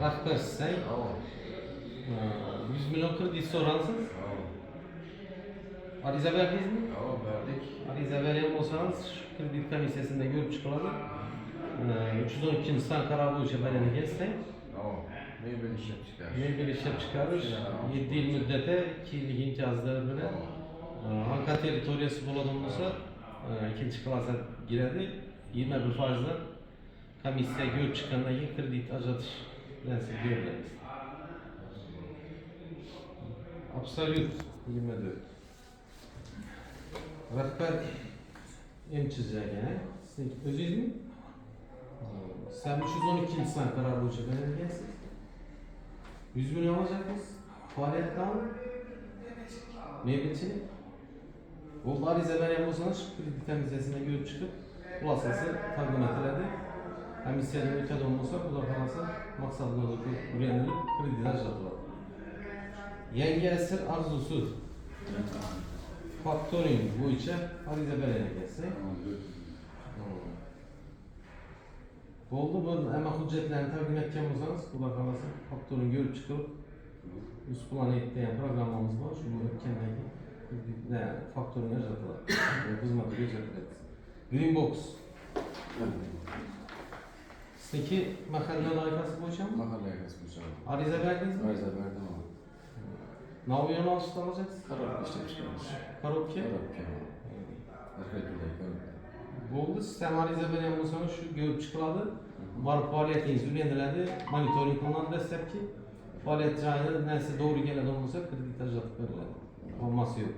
rahbar sen 100 milyon kredit soransız. Ariza verdiniz mi? Verdik. Ariza veren olsanız kredi komisyasında görüp çıkılır. 312. San Karabuğuş'a beleni geçse. Mebel işlep çıkarır. Mebel işlep çıkarır. 7 yıl müddete 2 yıllık imtiyazları bilen Anka teritoriyası buladığımızda ikinci klasa giredi. 21 faizden komisya görüp çıkandan keyin kredit ajratış bilen siz görüleriz. Absolut 24. Rahbar emçizler gene. Sizin özünüz mü? Sen 312 insan karar boyunca belirleyeceksiniz. 100 milyon alacaksınız. Faaliyetten meyvecilik. O arize veren olsanız kredi temizlesine görüp çıkıp ulasası takdim edildi. Hem isteyen ülkede olmasa bu da kalırsa maksadları ürenilip kredi ajratılır. Yenge esir arzusu. Faktoring bu içe arize verene gelse. Oldu bu ama hüccetlerini takdim edeceğim olsanız bu da kalırsa faktoring görüp çıkıp üst planı ettiğin programımız var. Şunu kendine faktoring ajratılır. Hizmeti gözetler. Green Box. Sizdeki mahalle layıkası boşa mı? Mahalle yakası boşa. Arize verdiniz mi? Arize verdim ama. Navyan alıştı alacaksınız? Karop işlep çıkarmış. Karokya? Karop Arkadaşlar karop. Oldu. Sistem arize veren olsanız şu görüp çıkıladı. Var faaliyetiniz ürendirildi. Monitoring kılınan destek ki faaliyet cahil neyse doğru gelen olursa kredi ajratıp verirler. Olması yok.